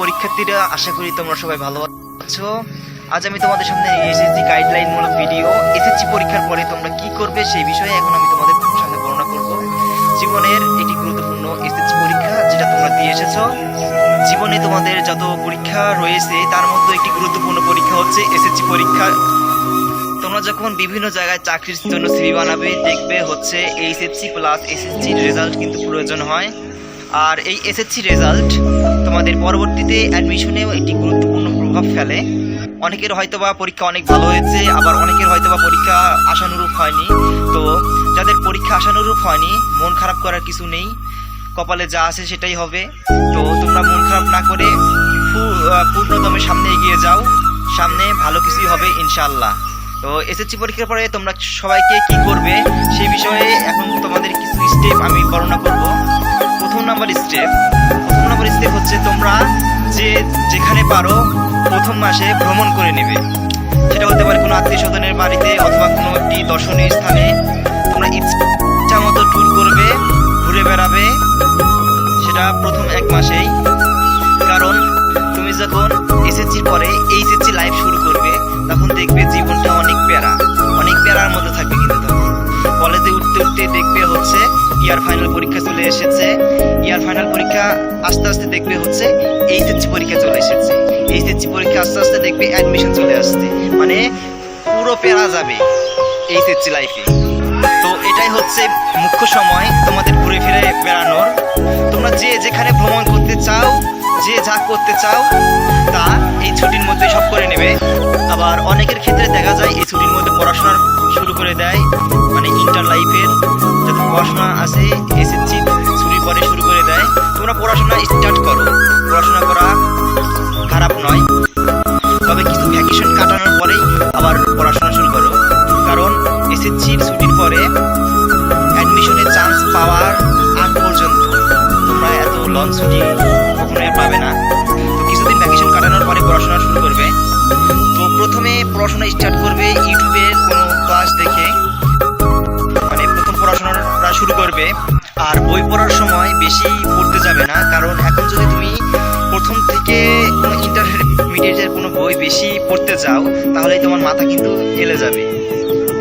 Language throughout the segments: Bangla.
পরীক্ষার্থীরা, আশা করি তোমরা সবাই ভালো আছো। আজ আমি তোমাদের সামনে এসএসসি গাইডলাইন মূলক ভিডিও, এসএসসি পরীক্ষার পরে তোমরা কি করবে সেই বিষয়ে এখন আমি তোমাদের সামনে বর্ণনা করব। জীবনের এটি গুরুত্বপূর্ণ এসএসসি পরীক্ষা যেটা তোমরা দিয়ে এসেছো। জীবনে তোমাদের যত পরীক্ষা রয়েছে তার মধ্যে একটি গুরুত্বপূর্ণ পরীক্ষা হচ্ছে এসএসসি পরীক্ষা। তোমরা যখন বিভিন্ন জায়গায় চাকরির জন্য সিভি বানাবে, দেখবে হচ্ছে এইচএসসি প্লাস এসএসসি রেজাল্ট কিন্তু প্রয়োজন হয়। আর এই এসএসসি রেজাল্ট তোমাদের পরবর্তীতে অ্যাডমিশনেও একটি গুরুত্বপূর্ণ প্রভাব ফেলে। অনেকের হয়তোবা পরীক্ষা অনেক ভালো হয়েছে, আবার অনেকের হয়তোবা পরীক্ষা আশানুরূপ হয়নি। তো যাদের পরীক্ষা আশানুরূপ হয়নি, মন খারাপ করার কিছু নেই, কপালে যা আছে সেটাই হবে। তো তোমরা মন খারাপ না করে পূর্ণদমে সামনে এগিয়ে যাও, সামনে ভালো কিছুই হবে ইনশাআল্লাহ। তো এসএসসি পরীক্ষার পরে তোমরা সবাইকে কি করবে সেই বিষয়ে এখন তোমাদের কিছু স্টেপ আমি বর্ণনা করব। প্রথম নাম্বার স্টেপ হচ্ছে তোমরা যেখানে পারো প্রথম মাসে ভ্রমণ করে নেবে। সেটা হতে পারে কোনো আত্মীয় স্বজনের বাড়িতে অথবা কোনো একটি দর্শনীয় স্থানে তোমরা ইচ্ছা মতো ট্যুর করবে, ঘুরে বেড়াবে, সেটা প্রথম এক মাসেই। কারণ তুমি যখন এসএসসির পরে এইচএসসি লাইফ শুরু করবে তখন দেখবে জীবনটা অনেক প্যারার মধ্যে থাকবে। কিন্তু তখন কলেজে উঠতে দেখবে হচ্ছে ইয়ার ফাইনাল পরীক্ষা চলে এসেছে, ইয়ার ফাইনাল পরীক্ষা আস্তে আস্তে দেখবে হচ্ছে এইচএসসি পরীক্ষা চলে এসেছে, এইচএসসি পরীক্ষা আস্তে আস্তে দেখবে অ্যাডমিশন চলে আসছে, মানে পুরো প্যারা যাবে এইচএসসি লাইফে। তো এটাই হচ্ছে মুখ্য সময় তোমাদের ঘুরে ফিরে বেড়ানোর। তোমরা যেখানে ভ্রমণ করতে চাও, যা করতে চাও তা এই ছুটির মধ্যে সব করে নেবে। আবার অনেকের ক্ষেত্রে দেখা যায় এই ছুটির মধ্যে পড়াশোনা শুরু করে দেয়, মানে ইন্টার লাইফের যত পড়াশোনা আছে এসএসসি ছুটির পরে শুরু করে দেয়। তোমরা পড়াশোনা স্টার্ট করো, পড়াশোনা করা খারাপ নয়, তবে কিছু ভ্যাকেশন কাটানোর পরেই আবার পড়াশোনা শুরু করো। কারণ এসএসসির ছুটির পরে অ্যাডমিশনের চান্স পাওয়ার আগ পর্যন্ত তোমরা এত লং ছুটি কখনোই পাবে না। তো কিছুদিন ভ্যাকেশন কাটানোর পরে পড়াশোনা শুরু করবে। তো প্রথমে পড়াশোনা স্টার্ট করবে ইউটিউবের কোনো ক্লাস দেখে, মানে প্রথম পড়াশোনাটা শুরু করবে। আর বই পড়ার সময় বেশি পড়তে যাবে না, কারণ এখন যদি তুমি প্রথম থেকে কোনো ইন্টারমিডিয়েটের কোনো বই বেশি পড়তে যাও তাহলে তোমার মাথা কিন্তু হেলে যাবে।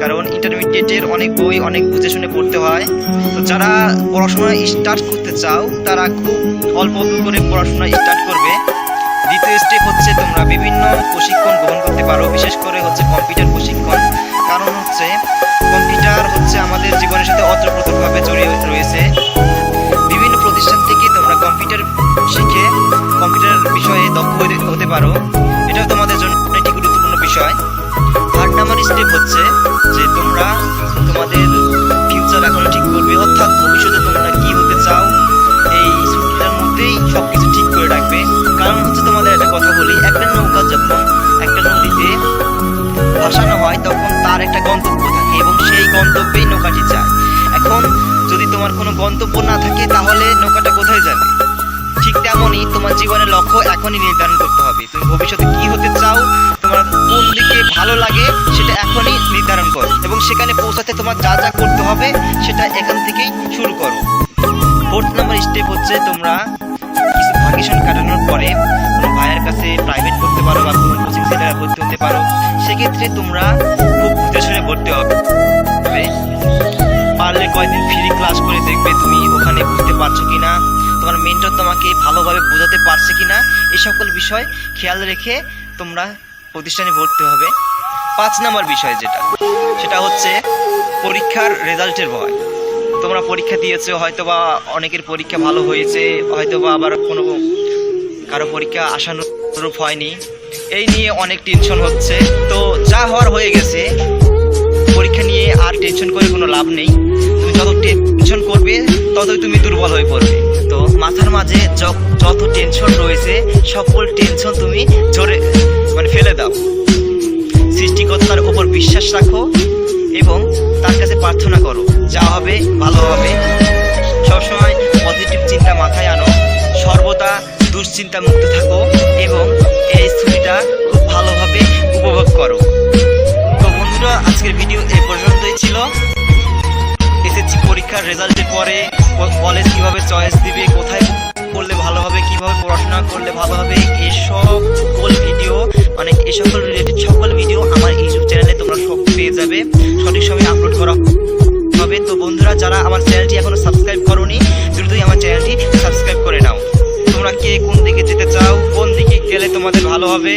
কারণ ইন্টারমিডিয়েটের অনেক বই অনেক বুঝে শুনে পড়তে হয়। তো যারা পড়াশোনা স্টার্ট করতে চাও তারা খুব অল্প করে পড়াশোনা স্টার্ট করবে। দ্বিতীয় স্টেপ হচ্ছে তোমরা বিভিন্ন প্রশিক্ষণ গ্রহণ করতে পারো, বিশেষ করে হচ্ছে কম্পিউটার প্রশিক্ষণ। কারণ হচ্ছে কম্পিউটার হচ্ছে আমাদের জীবনের সাথে ওতপ্রোতভাবে জড়িয়ে রয়েছে। বিভিন্ন প্রতিষ্ঠান থেকে তোমরা কম্পিউটার শিখে কম্পিউটার বিষয়ে দক্ষ হতে পারো, এটা তোমাদের জন্য একটি গুরুত্বপূর্ণ বিষয়। 8 নাম্বার স্টেপ হচ্ছে যে তোমরা তোমাদের ফিউচার এখন ঠিক করবে, অর্থাৎ ভবিষ্যতে তোমরা কি হতে চাও এই ছুটিটার মধ্যেই সবকিছু ঠিক করে রাখবে। কারণ হচ্ছে তোমাদের একটা কথা বলি, একটা নৌকা যখন একটা নদীতে ভাসানো হয় তখন তার একটা গন্তব্য থাকে এবং সেই গন্তব্যেই নৌকাটি যায়। এখন যদি তোমার কোনো গন্তব্য না থাকে তাহলে নৌকাটা কোথায় যাবে? ঠিক তেমনই তোমার জীবনের লক্ষ্য এখনই নির্ধারণ করতে হবে। তুমি ভবিষ্যতে কি হতে চাও, তোমার কোন দিকে ভালো লাগে সেটা এখনই নির্ধারণ করো এবং সেখানে পৌঁছাতে তোমার যা যা করতে হবে সেটা এখান থেকেই শুরু করো। 4 নাম্বার স্টেপ হচ্ছে তোমরা কিছু ভ্যাকেশন কাটানোর পরে কোনো ভাইয়ের কাছে প্রাইভেট পড়তে পারো বা কোনো কোচিং সেন্টারে ভর্তি হতে পারো। সেক্ষেত্রে তোমরা খুব বুঝে শুনে ভর্তি হবে, পারলে কয়েকদিন ফ্রি ক্লাস করে দেখবে তুমি ওখানে বুঝতে পারছো কিনা, তোমার মেন্টর তোমাকে ভালোভাবে বোঝাতে পারছে কিনা, এই সকল বিষয় খেয়াল রেখে তোমরা প্রতিষ্ঠানে ভর্তি হবে। 5 নাম্বার বিষয় সেটা হচ্ছে পরীক্ষার রেজাল্টের ভয়। তোমরা পরীক্ষা দিয়েছো, হয়তোবা অনেকের পরীক্ষা ভালো হয়েছে, হয়তোবা আবার কারো পরীক্ষা আশানুরূপ হয়নি, এই নিয়ে অনেক টেনশন হচ্ছে। তো যা হওয়ার হয়ে গেছে, পরীক্ষা নিয়ে আর টেনশন করে কোনো লাভ নেই। তুমি যত টেনশন করবে ততই তুমি দুর্বল হয়ে পড়বে। তো মাথার মাঝে যত টেনশন রয়েছে সকল টেনশন তুমি ফেলে দাও, সৃষ্টিকর্তার উপর বিশ্বাস রাখো এবং তার কাছে প্রার্থনা করো, যা হবে ভালো হবে। সবসময় পজিটিভ চিন্তা মাথায় আনো, সর্বদা দুশ্চিন্তা মুক্ত থাকো এবং এই ছুটিটা খুব ভালোভাবে উপভোগ করো। তো বন্ধুরা, আজকের ভিডিও এই পর্যন্তই ছিল। এসএসসি পরীক্ষার রেজাল্টের পরে কলেজ কিভাবে চয়েস দিবে, কোথায় পড়লে ভালো হবে, কিভাবে পড়াশোনা করলে ভালো হবে। এই সকল ভিডিও মানে এই সকল রিলেটেড সকল ভিডিও আমার ইউটিউব চ্যানেলে তোমরা সব পেয়ে যাবে, সঠিক সময়ে আপলোড করা হবে। তো বন্ধুরা, যারা আমার চ্যানেলটি এখনো সাবস্ক্রাইব করোনি, দ্রুতই আমার চ্যানেলটি সাবস্ক্রাইব করে নাও। তোমরা কে কোন দিকে যেতে চাও, কোন দিকে গেলে তোমাদের ভালো হবে